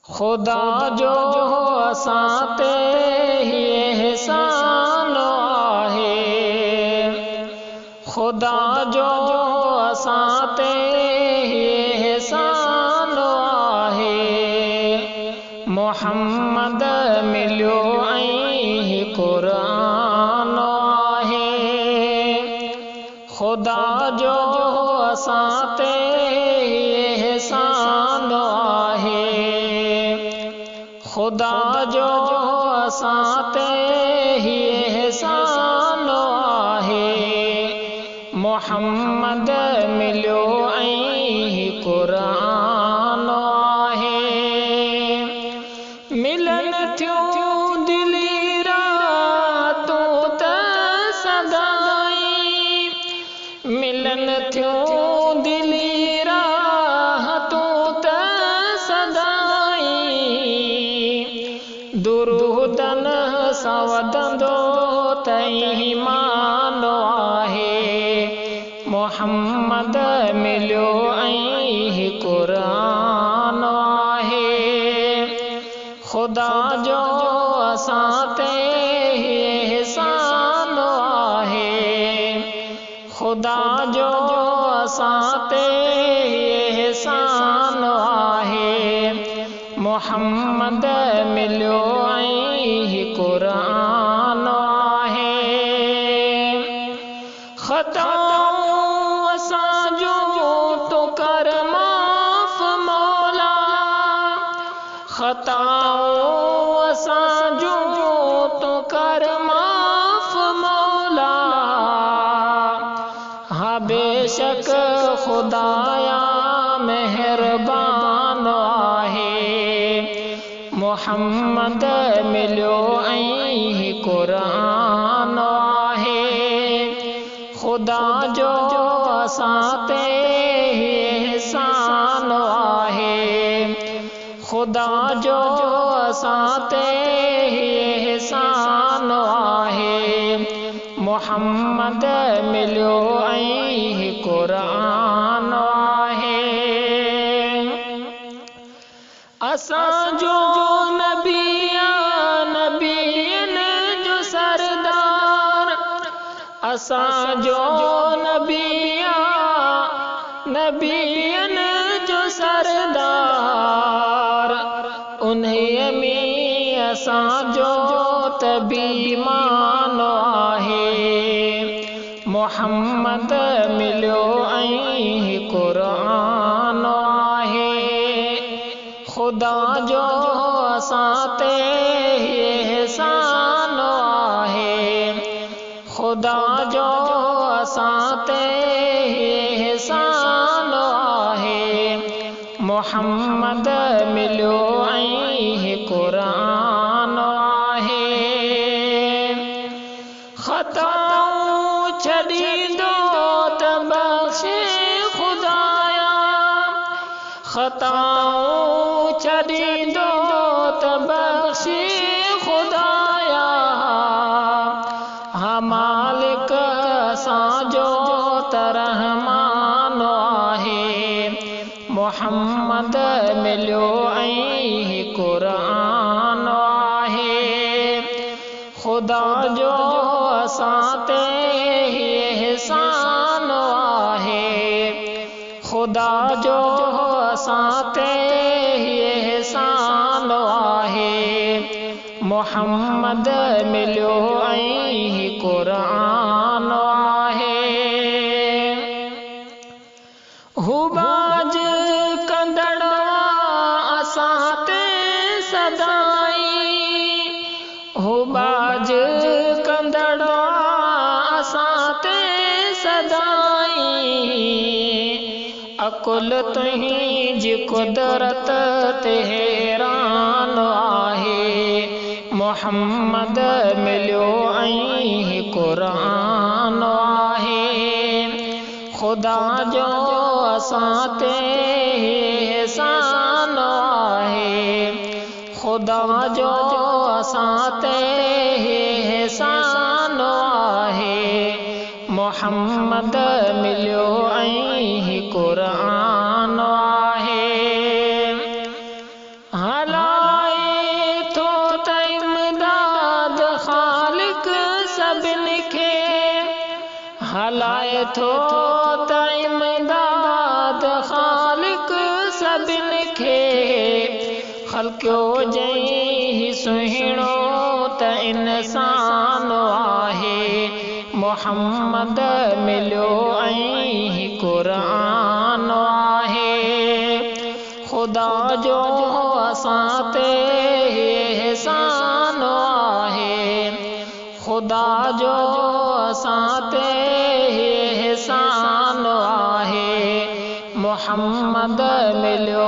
खुदा जो असां ते ही एहसान आहे, खुदा जो असां ते ही एहसान आहे। मोहम्मद मिलियो ऐं क़ुरान आहे, खुदा जो असां ते एहसान आहे, खुदा जो असां ते ही एहसान आहे। मोहम्मद मिलियो ऐं क़ुरान आहे। मिलन थियूं दिली रातूं त सदाई, मिलन थियूं दिली रातूं त सदाई। दुरूदन सां वधंदो त ईमान आहे। मोहम्मद मिलियो ऐं क़ुरान आहे, खुदा जो असां ते ही एहसान आहे, खुदा जो असां ते ही एहसान आहे। मोहम्मद मिलियो ऐं क़ुरान आहे। ख़ताऊं असां जो तो कर माफ़ मौला, ख़ताऊं असां जो तो कर माफ़ मौला। हाँ बेशक खुदाया मेहरबान आहे। मोहम्मद मिलियो ऐं क़ुरान आहे, खुदा जो असां ते ही एहसान आहे, खुदा जो असां ते ही एहसान आहे। मोहम्मद मिलियो ऐं क़ुरान आहे। असां जो नबी नबीन जो सरदार, असां जो नबी नबीन जो सरदार। उन्हीअ में असां जो तबीमान आहे। मोहम्मद मिलियो ऐं क़ुरान आहे, खुदा जो असां ते ही एहसान आहे, खुदा जो असां ते ही एहसान आहे। मोहम्मद मिलियो ऐं क़ुरान आहे। ख़ताऊं छॾींदो त बख़्शे खुदाया, ख़ताऊं छॾींदो त बख़्शे खुदाया। हाँ मालिक असां जो त रहमान आहे। मोहम्मद मिलियो ऐं क़ुरान आहे, खुदा जो असां ते ही एहसान आहे, खुदा जो असां ते ही एहसान आहे। मोहम्मद मिलियो ऐं क़ुरान आहे। हुबाज कंदड़ असां ते सदाई, हुबाज कंदड़ असां ते सदाई। अकुल तुंहिंजी कुदरत ते हैरान आहे। मोहम्मद मिलियो ऐं क़ुरान आहे, खुदा जो असां ते ही एहसान आहे, खुदा जो असां ते ही एहसान आहे। मोहम्मद मिलियो ऐं क़ुरान आहे। हला हलाए थो त इमदाद ख़ालिक सभिन खे ख़ल्क़ियो जई सुहिणो त इंसान आहे मोहम्मद मिलियो ऐं क़ुरान आहे ख़ुदा जो असां ते एहसान आहे ख़ुदा जो असां ते एहसान आहे मोहम्मद मिलियो